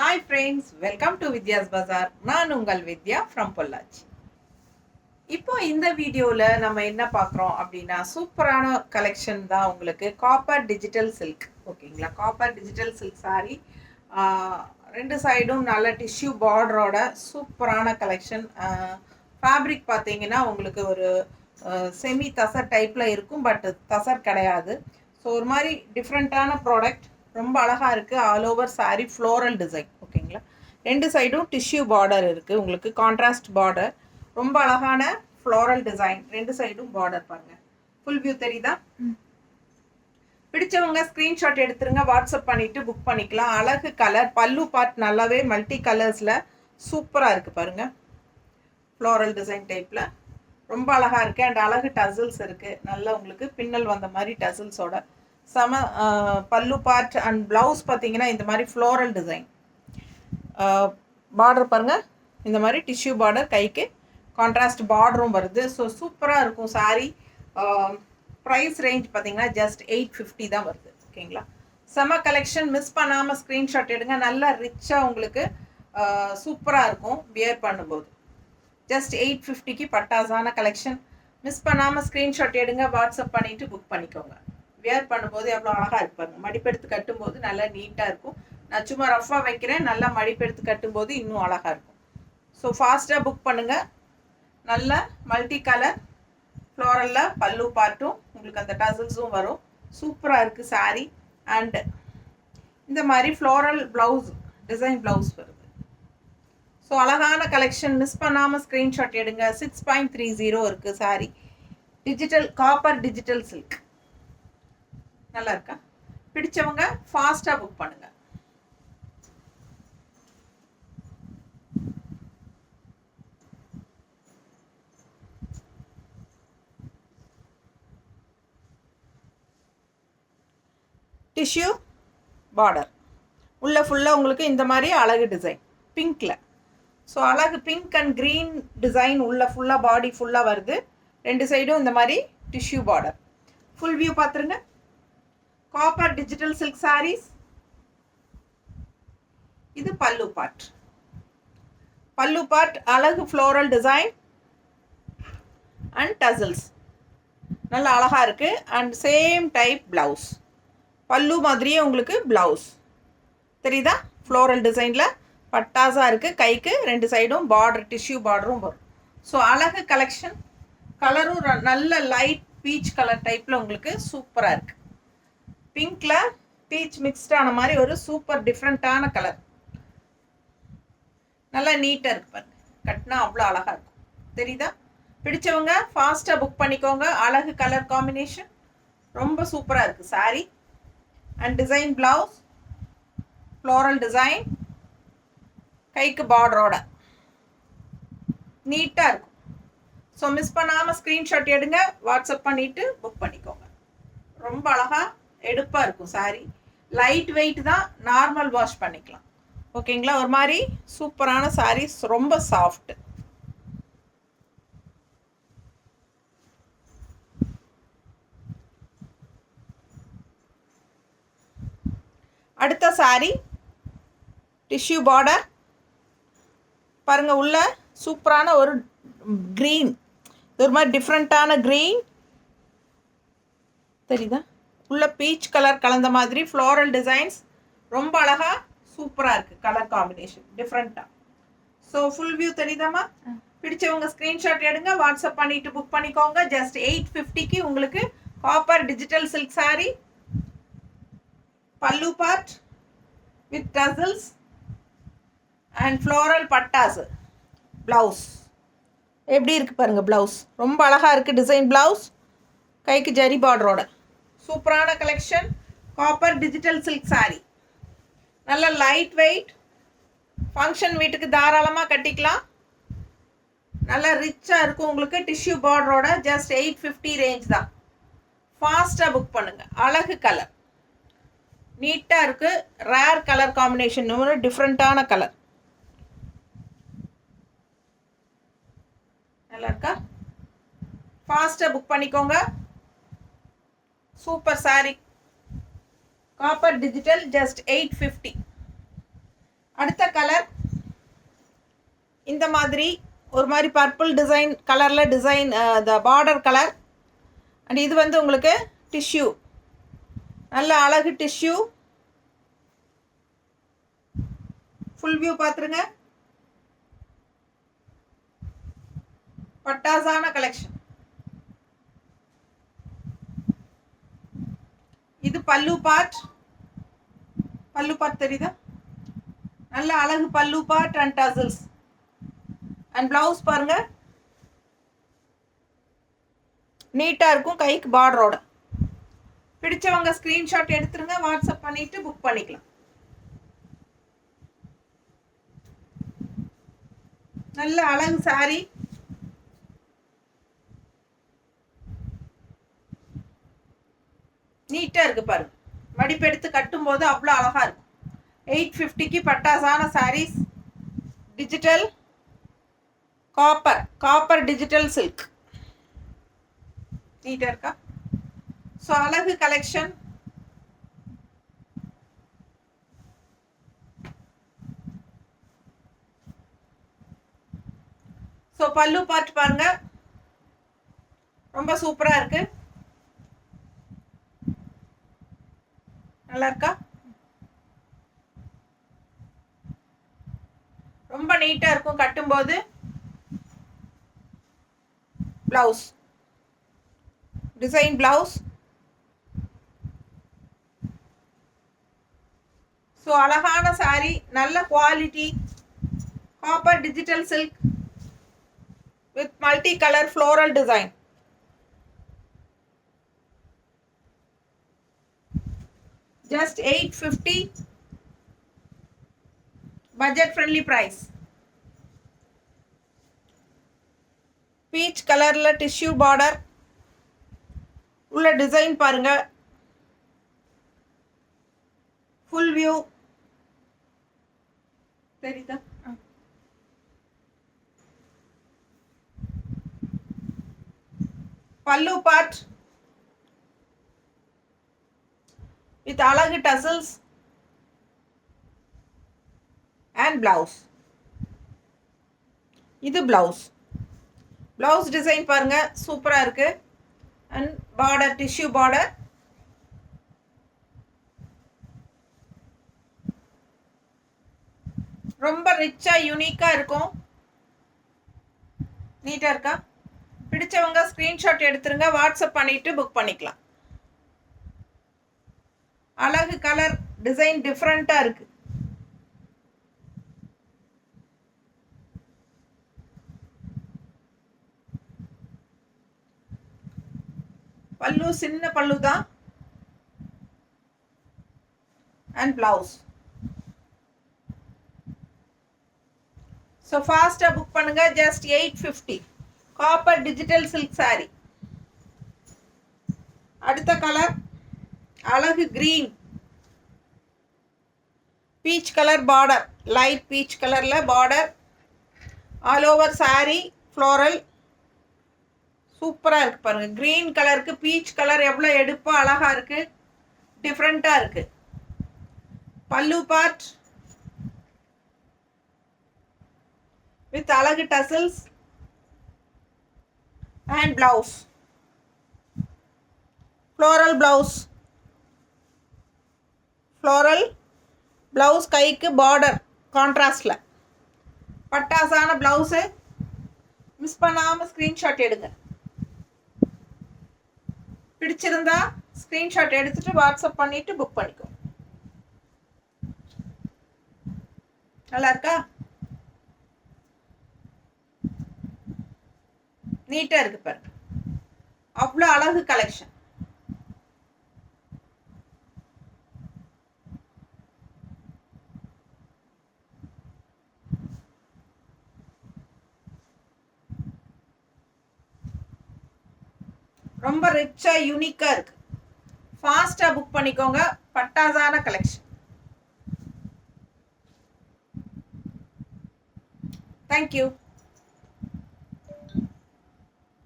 Hi friends, welcome to Vidya's Bazaar. நான் உங்கள் வித்யா from Pollachi. இப்போ இந்த வீடியோல நம்ம என்ன பார்க்குறோம் அப்படின்னா சூப்பரான கலெக்ஷன் தான் உங்களுக்கு காப்பர் டிஜிட்டல் சில்க். ஓகேங்களா? காப்பர் டிஜிட்டல் சில்க் சாரி ரெண்டு சைடும் நல்ல டிஷ்யூ பார்டரோட சூப்பரான கலெக்ஷன். ஃபேப்ரிக் பார்த்தீங்கன்னா உங்களுக்கு ஒரு செமி தசர் டைப்பில் இருக்கும், பட் தசர் கிடையாது. ஸோ ஒரு மாதிரி டிஃப்ரெண்ட்டான ப்ராடக்ட், ரொம்ப அழகாக இருக்குது. All over sari floral design. ஓகேங்களா? ரெண்டு சைடும் டிஷ்யூ பார்டர் இருக்குது, உங்களுக்கு கான்ட்ராஸ்ட் பார்டர், ரொம்ப அழகான ஃப்ளோரல் டிசைன். ரெண்டு சைடும் பார்டர் பாருங்கள். ஃபுல் வியூ தெரியுதா? பிடிச்சவங்க ஸ்க்ரீன்ஷாட் எடுத்துருங்க, வாட்ஸ்அப் பண்ணிவிட்டு புக் பண்ணிக்கலாம். அழகு கலர், பல்லு பார்ட் நல்லாவே மல்டி கலர்ஸில் சூப்பராக இருக்குது பாருங்கள். ஃப்ளோரல் டிசைன் டைப்பில் ரொம்ப அழகாக இருக்குது. அண்ட் அழகு டசில்ஸ் இருக்குது, நல்லா உங்களுக்கு பின்னல் வந்த மாதிரி டசில்ஸோட செம. பல்லு பார்ட் அண்ட் ப்ளவுஸ் பார்த்தீங்கன்னா இந்த மாதிரி ஃப்ளோரல் டிசைன். பார்டர் பாருங்கள், இந்த மாதிரி டிஷ்யூ பார்டர், கைக்கு கான்ட்ராஸ்ட் பார்டரும் வருது. ஸோ சூப்பராக இருக்கும் சாரீ. ப்ரைஸ் ரேஞ்ச் பார்த்தீங்கன்னா ஜஸ்ட் 850 தான் வருது. ஓகேங்களா? செம கலெக்ஷன், மிஸ் பண்ணாமல் ஸ்க்ரீன்ஷாட் எடுங்க. நல்லா ரிச்சாக உங்களுக்கு சூப்பராக இருக்கும் வியர் பண்ணும்போது. ஜஸ்ட் 850க்கு பட்டாசான கலெக்ஷன். மிஸ் பண்ணாமல் ஸ்க்ரீன்ஷாட் எடுங்க, வாட்ஸ்அப் பண்ணிவிட்டு புக் பண்ணிக்கோங்க. வியர் பண்ணும்போது எவ்வளோ அழகாக இருப்பாங்க. மடிப்பெடுத்து கட்டும்போது நல்லா நீட்டாக இருக்கும். நான் சும்மா ரஃபாக வைக்கிறேன், நல்லா மடிப்பெடுத்து கட்டும்போது இன்னும் அழகாக இருக்கும். ஸோ ஃபாஸ்ட்டாக புக் பண்ணுங்கள். நல்ல மல்டி கலர் ஃப்ளோரலில் பல்லு பார்ட்டும் உங்களுக்கு அந்த டசல்ஸும் வரும். சூப்பராக இருக்குது சாரீ. அண்டு இந்த மாதிரி ஃப்ளோரல் ப்ளவுஸ், டிசைன் ப்ளவுஸ் வருது. ஸோ அழகான கலெக்ஷன், மிஸ் பண்ணாமல் ஸ்க்ரீன்ஷாட் எடுங்க. 6.30 இருக்குது sari. Digital copper digital silk. நல்லா இருக்கா? பிடிச்சவங்க ஃபாஸ்ட்டாக புக் பண்ணுங்க. டிஷ்யூ பார்டர் உள்ள ஃபுல்லாக உங்களுக்கு இந்த மாதிரி அழகு டிசைன் பிங்க்கில். ஸோ அழகு பிங்க் அண்ட் க்ரீன் டிசைன் உள்ள ஃபுல்லாக பாடி ஃபுல்லாக வருது. ரெண்டு சைடும் இந்த மாதிரி டிஷ்யூ பார்டர். ஃபுல் வியூ பார்த்துருங்க. Copper digital silk sarees. இது பல்லு பார்ட். பல்லு பார்ட் அழகு ஃப்ளோரல் டிசைன் அண்ட் டசல்ஸ் நல்லா அழகாக இருக்குது. அண்ட் சேம் டைப் ப்ளவுஸ், பல்லு மாதிரியே உங்களுக்கு ப்ளவுஸ் தெரியுதா? ஃப்ளோரல் டிசைனில் பட்டாஸாக இருக்குது. கைக்கு ரெண்டு சைடும் பார்டர், டிஷ்யூ பார்டரும் வரும். ஸோ அழகு கலெக்ஷன். கலரும் நல்ல லைட் பீச் கலர் டைப்பில் உங்களுக்கு சூப்பராக இருக்குது. பிங்க்கில் பீச் மிக்ஸ்டான மாதிரி ஒரு சூப்பர் டிஃப்ரெண்ட்டான கலர். நல்லா நீட்டாக இருக்குது பாருங்கள். கட்டினா அவ்வளோ அழகாக இருக்கும். தெரியுதா? பிடிச்சவங்க ஃபாஸ்ட்டாக புக் பண்ணிக்கோங்க. அழகு கலர் காம்பினேஷன் ரொம்ப சூப்பராக இருக்குது sari. And design blouse, floral design, கைக்கு பார்டரோட நீட்டாக இருக்கும். ஸோ மிஸ் பண்ணாமல் ஸ்க்ரீன்ஷாட் எடுங்க, வாட்ஸ்அப் பண்ணிவிட்டு புக் பண்ணிக்கோங்க. ரொம்ப அழகாக எடுப்பாக இருக்கும் சாரீ. லைட் வெயிட் தான், நார்மல் வாஷ் பண்ணிக்கலாம். ஓகேங்களா? ஒரு மாதிரி சூப்பரான சாரீஸ், ரொம்ப சாஃப்ட். அடுத்த சாரீ டிஷ்யூ பார்டர் பாருங்கள். உள்ள சூப்பரான ஒரு க்ரீன், ஒரு மாதிரி டிஃப்ரெண்ட்டான க்ரீன் தெரியுதா? உள்ள பீச் கலர் கலந்த மாதிரி ஃப்ளோரல் டிசைன்ஸ் ரொம்ப அழகாக சூப்பராக இருக்குது. கலர் காம்பினேஷன் டிஃப்ரெண்ட்டாக. ஸோ ஃபுல் வியூ தெரியுதாம்மா? பிடிச்சவங்க ஸ்க்ரீன்ஷாட் எடுங்க, வாட்ஸ்அப் பண்ணிவிட்டு புக் பண்ணிக்கோங்க. ஜஸ்ட் 850க்கு உங்களுக்கு copper digital silk sari. Pallu part with tassels and floral buttas. Blouse எப்படி இருக்குது பாருங்கள். ப்ளவுஸ் ரொம்ப அழகாக இருக்குது. டிசைன் ப்ளவுஸ், கைக்கு ஜரி பார்டரோட சூப்பரான collection. Copper digital silk sari. நல்ல லைட் வெயிட், ஃபங்க்ஷன் வீட்டுக்கு தாராளமாக கட்டிக்கலாம். நல்லா ரிச்சாக இருக்கும் உங்களுக்கு. டிஷ்யூ பார்டரோட ஜஸ்ட் 850 ரேஞ்ச் தான். ஃபாஸ்ட்டாக புக் பண்ணுங்கள். அழகு கலர், நீட்டாக இருக்குது. ரேர் கலர் காம்பினேஷன், ஒரு டிஃப்ரெண்ட்டான கலர். நல்லா இருக்கா? ஃபாஸ்ட்டாக புக் பண்ணிக்கோங்க. Super sari. Copper digital just 850. அடுத்த இந்த மாதிரி ஒரு மாதிரி பர்பிள் டிசைன் கலரில் டிசைன் இந்த பார்டர் கலர். அண்ட் இது வந்து உங்களுக்கு டிஷ்யூ, நல்ல அழகு டிஷ்யூ. ஃபுல் வியூ பார்த்துருங்க. பட்டாசான கலெக்ஷன். இது பல்லு பார்ட். பல்லு பார்ட் தெரியுதா? நல்ல அழகு பல்லு part and tassels. And blouse பாருங்க, நீட்டாக இருக்கும், கைக்கு பார்டரோட. பிடிச்சவங்க ஸ்க்ரீன்ஷாட் எடுத்துருங்க, வாட்ஸ்அப் பண்ணிட்டு புக் பண்ணிக்கலாம். நல்ல அழகு சாரி. நீட்டாக இருக்கு பாருங்க. மடிப்பு எடுத்து கட்டும்போது அவ்வளோ அழகா இருக்கும். 850க்கு பட்டாசான saris. Digital copper digital silk. நீட்டாக இருக்கா? ஸோ அழகு கலெக்ஷன். ஸோ பல்லு பார்ட் பாருங்க, ரொம்ப சூப்பராக இருக்கு. நல்லா இருக்கா? ரொம்ப நீட்டாக இருக்கும் கட்டும்போது. Blouse design blouse. ஸோ அழகான சாரி, நல்ல quality, copper digital silk with multi colour floral design. Just 850, budget friendly price. Peach colorல tissue border. உள்ள டிசைன் பாருங்க. full view தெரியுதா? பல்லு பார்ட் with அழகு டசல்ஸ் and blouse. இது blouse. blouse டிசைன் பாருங்க, சூப்பரா இருக்கு. and border tissue border. ரொம்ப ரிச்சா யூனிக்கா இருக்கும். நீட்டா இருக்கா? பிடிச்சவங்க ஸ்கிரீன்ஷாட் எடுத்துருங்க, வாட்ஸ்அப் பண்ணிட்டு புக் பண்ணிக்கலாம். அழகு கலர் டிசைன் டிஃப்ரெண்டா இருக்கு. பல்லு சின்ன பல்லு தான். And blouse. ஸோ ஃபாஸ்ட்டாக புக் பண்ணுங்க. Just 850. Copper digital silk sari. அடுத்த கலர் அழகு green, peach colour border, light peach கலர்ல border, all over sari floral. சூப்பராக இருக்கு பாருங்க. கிரீன் கலருக்கு பீச் கலர் எவ்வளோ எடுப்பா அழகா இருக்கு, டிஃப்ரெண்டா இருக்கு. பல்லு பார்ட் வித் அழகு tassels and blouse. Floral blouse. Floral blouse, கைக்கு பார்டர் கான்ட்ராஸ்ட்ல. பட்டாசான பிளவுஸு. மிஸ் பண்ணாமல் ஸ்க்ரீன்ஷாட் எடுங்க. பிடிச்சிருந்தா ஸ்க்ரீன்ஷாட் எடுத்துட்டு வாட்ஸ்அப் பண்ணிட்டு புக் பண்ணிக்கோ. நல்லா இருக்கா? நீட்டா இருக்கு பாருங்க. அவ்வளோ அழகு கலெக்ஷன். ரொம்ப ரிச்சா யூனிக்கா இருக்கு. ஃபாஸ்டா புக் பண்ணிக்கோங்க. பட்டாசான கலெக்ஷன். தேங்க்யூ.